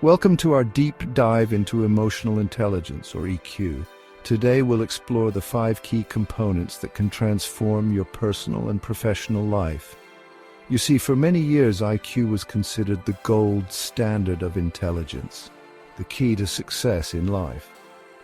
Welcome to our deep dive into emotional intelligence, or EQ. Today we'll explore the 5 key components that can transform your personal and professional life. You see, for many years IQ was considered the gold standard of intelligence, the key to success in life.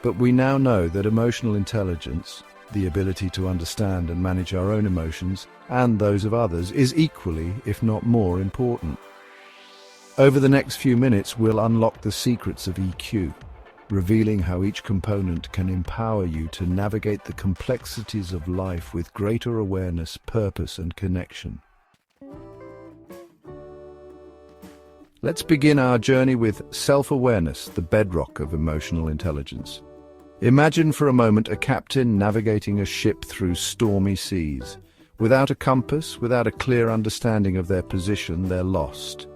But we now know that emotional intelligence, the ability to understand and manage our own emotions and those of others, is equally, if not more, important. Over the next few minutes, we'll unlock the secrets of EQ, revealing how each component can empower you to navigate the complexities of life with greater awareness, purpose, and connection. Let's begin our journey with self-awareness, the bedrock of emotional intelligence. Imagine for a moment a captain navigating a ship through stormy seas. Without a compass, without a clear understanding of their position, they're lost.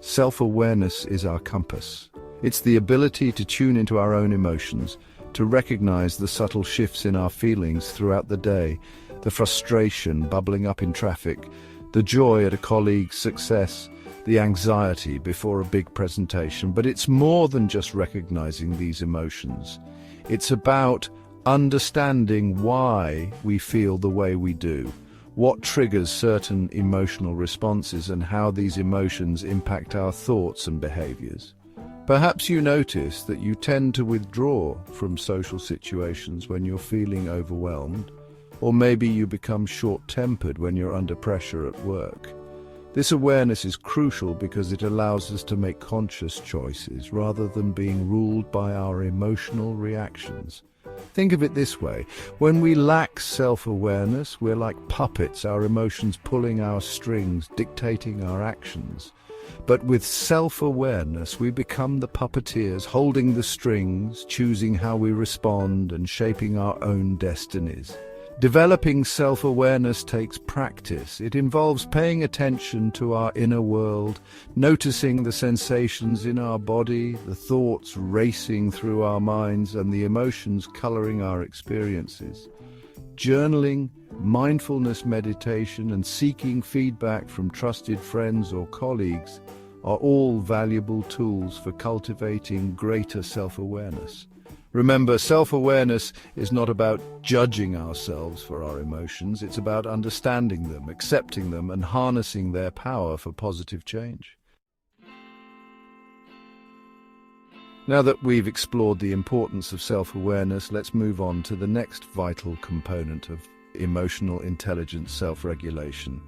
Self-awareness is our compass. It's the ability to tune into our own emotions, to recognize the subtle shifts in our feelings throughout the day, the frustration bubbling up in traffic, the joy at a colleague's success, the anxiety before a big presentation. But it's more than just recognizing these emotions. It's about understanding why we feel the way we do, what triggers certain emotional responses, and how these emotions impact our thoughts and behaviors. Perhaps you notice that you tend to withdraw from social situations when you're feeling overwhelmed, or maybe you become short-tempered when you're under pressure at work. This awareness is crucial because it allows us to make conscious choices rather than being ruled by our emotional reactions. Think of it this way: when we lack self-awareness, we're like puppets, our emotions pulling our strings, dictating our actions. But with self-awareness, we become the puppeteers, holding the strings, choosing how we respond, and shaping our own destinies. Developing self-awareness takes practice. It involves paying attention to our inner world, noticing the sensations in our body, the thoughts racing through our minds, and the emotions coloring our experiences. Journaling, mindfulness meditation, and seeking feedback from trusted friends or colleagues are all valuable tools for cultivating greater self-awareness. Remember, self-awareness is not about judging ourselves for our emotions. It's about understanding them, accepting them, and harnessing their power for positive change. Now that we've explored the importance of self-awareness, let's move on to the next vital component of emotional intelligence: self-regulation.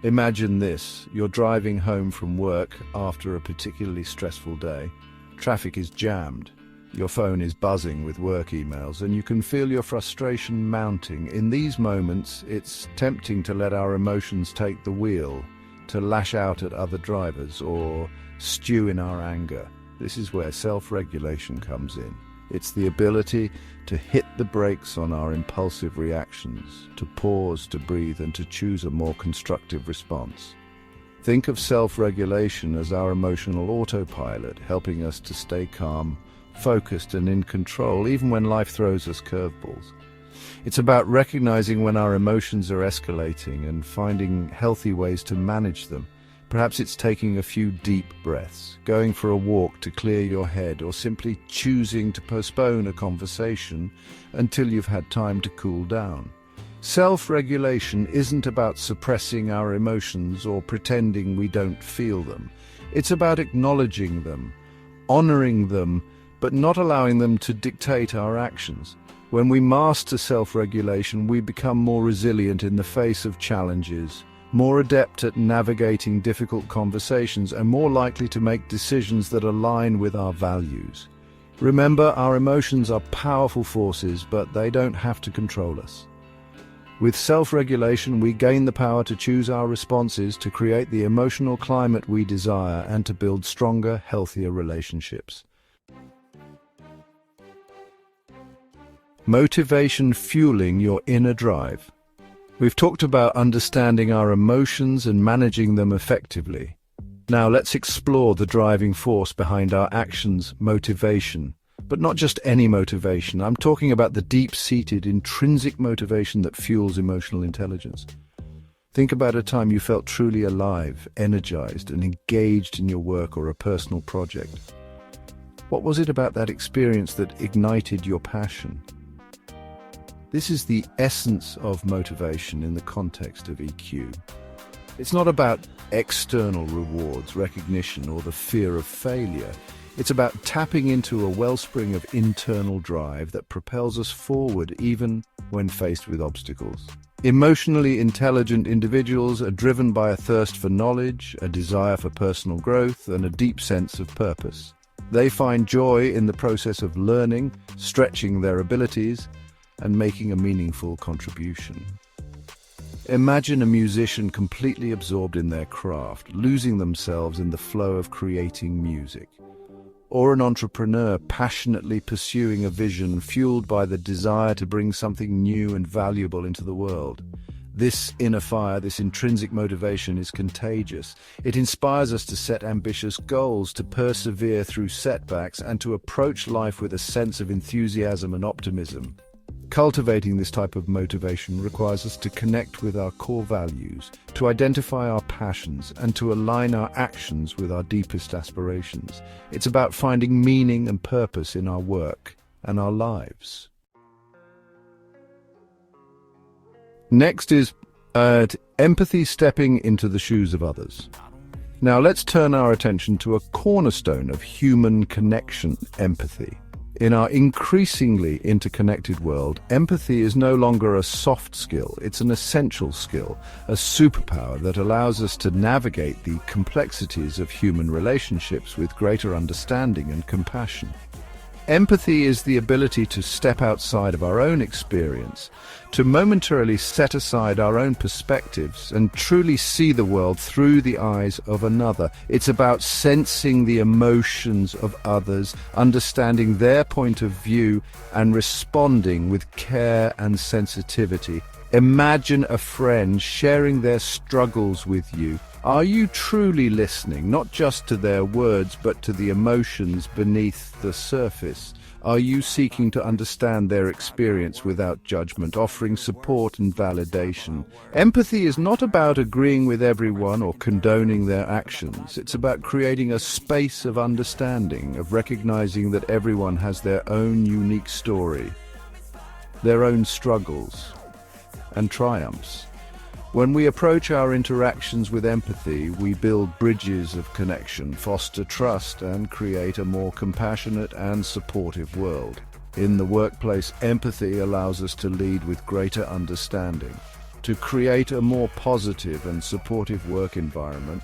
Imagine this: you're driving home from work after a particularly stressful day. Traffic is jammed. Your phone is buzzing with work emails, and you can feel your frustration mounting. In these moments, it's tempting to let our emotions take the wheel, to lash out at other drivers or stew in our anger. This is where self-regulation comes in. It's the ability to hit the brakes on our impulsive reactions, to pause, to breathe, and to choose a more constructive response. Think of self-regulation as our emotional autopilot, helping us to stay calm, focused, and in control, even when life throws us curveballs. It's about recognizing when our emotions are escalating and finding healthy ways to manage them. Perhaps it's taking a few deep breaths, going for a walk to clear your head, or simply choosing to postpone a conversation until you've had time to cool down. Self-regulation isn't about suppressing our emotions or pretending we don't feel them. It's about acknowledging them, honoring them, but not allowing them to dictate our actions. When we master self-regulation, we become more resilient in the face of challenges, more adept at navigating difficult conversations, and more likely to make decisions that align with our values. Remember, our emotions are powerful forces, but they don't have to control us. With self-regulation, we gain the power to choose our responses, to create the emotional climate we desire, and to build stronger, healthier relationships. Motivation fueling your inner drive. We've talked about understanding our emotions and managing them effectively. Now let's explore the driving force behind our actions: motivation. But not just any motivation. I'm talking about the deep-seated, intrinsic motivation that fuels emotional intelligence. Think about a time you felt truly alive, energized, and engaged in your work or a personal project. What was it about that experience that ignited your passion? This is the essence of motivation in the context of EQ. It's not about external rewards, recognition, or the fear of failure. It's about tapping into a wellspring of internal drive that propels us forward even when faced with obstacles. Emotionally intelligent individuals are driven by a thirst for knowledge, a desire for personal growth, and a deep sense of purpose. They find joy in the process of learning, stretching their abilities, and making a meaningful contribution. Imagine a musician completely absorbed in their craft, losing themselves in the flow of creating music. Or an entrepreneur passionately pursuing a vision fueled by the desire to bring something new and valuable into the world. This inner fire, this intrinsic motivation is contagious. It inspires us to set ambitious goals, to persevere through setbacks, and to approach life with a sense of enthusiasm and optimism. Cultivating this type of motivation requires us to connect with our core values, to identify our passions, and to align our actions with our deepest aspirations. It's about finding meaning and purpose in our work and our lives. Next is empathy, stepping into the shoes of others. Now let's turn our attention to a cornerstone of human connection, empathy. In our increasingly interconnected world, empathy is no longer a soft skill, it's an essential skill, a superpower that allows us to navigate the complexities of human relationships with greater understanding and compassion. Empathy is the ability to step outside of our own experience, to momentarily set aside our own perspectives and truly see the world through the eyes of another. It's about sensing the emotions of others, understanding their point of view, and responding with care and sensitivity. Imagine a friend sharing their struggles with you. Are you truly listening, not just to their words, but to the emotions beneath the surface? Are you seeking to understand their experience without judgment, offering support and validation? Empathy is not about agreeing with everyone or condoning their actions. It's about creating a space of understanding, of recognizing that everyone has their own unique story, their own struggles and triumphs. When we approach our interactions with empathy, we build bridges of connection, foster trust, and create a more compassionate and supportive world. In the workplace, empathy allows us to lead with greater understanding, to create a more positive and supportive work environment,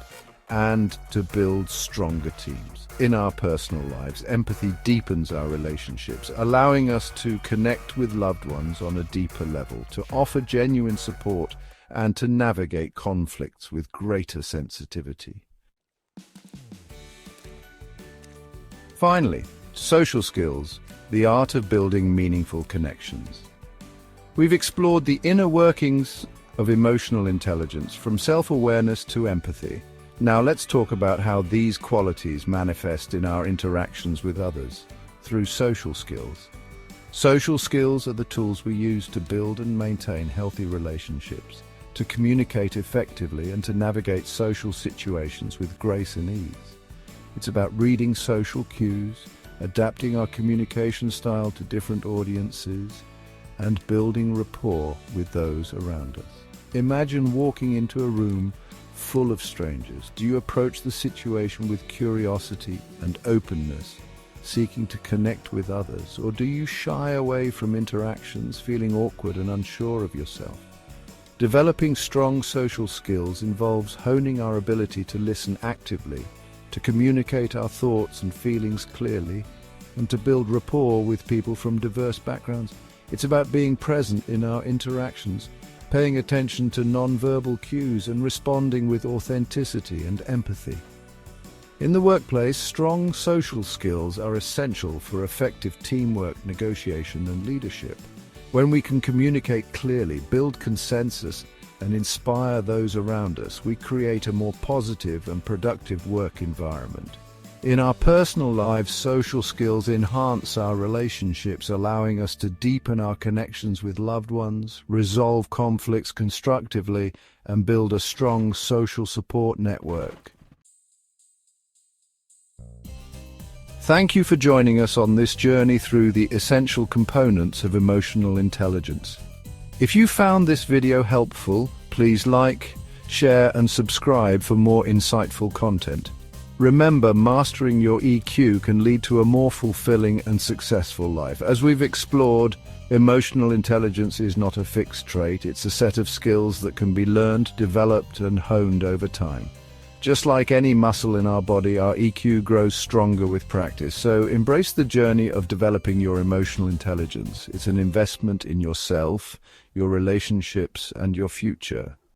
and to build stronger teams. In our personal lives, empathy deepens our relationships, allowing us to connect with loved ones on a deeper level, to offer genuine support, and to navigate conflicts with greater sensitivity. Finally, social skills, the art of building meaningful connections. We've explored the inner workings of emotional intelligence, from self-awareness to empathy. Now let's talk about how these qualities manifest in our interactions with others through social skills. Social skills are the tools we use to build and maintain healthy relationships, to communicate effectively, and to navigate social situations with grace and ease. It's about reading social cues, adapting our communication style to different audiences, and building rapport with those around us. Imagine walking into a room full of strangers. Do you approach the situation with curiosity and openness, seeking to connect with others, or do you shy away from interactions, feeling awkward and unsure of yourself? Developing strong social skills involves honing our ability to listen actively, to communicate our thoughts and feelings clearly, and to build rapport with people from diverse backgrounds. It's about being present in our interactions, paying attention to non-verbal cues, and responding with authenticity and empathy. In the workplace, strong social skills are essential for effective teamwork, negotiation, and leadership. When we can communicate clearly, build consensus, and inspire those around us, we create a more positive and productive work environment. In our personal lives, social skills enhance our relationships, allowing us to deepen our connections with loved ones, resolve conflicts constructively, and build a strong social support network. Thank you for joining us on this journey through the essential components of emotional intelligence. If you found this video helpful, please like, share, and subscribe for more insightful content. Remember, mastering your EQ can lead to a more fulfilling and successful life. As we've explored, emotional intelligence is not a fixed trait. It's a set of skills that can be learned, developed, and honed over time. Just like any muscle in our body, our EQ grows stronger with practice. So embrace the journey of developing your emotional intelligence. It's an investment in yourself, your relationships, and your future.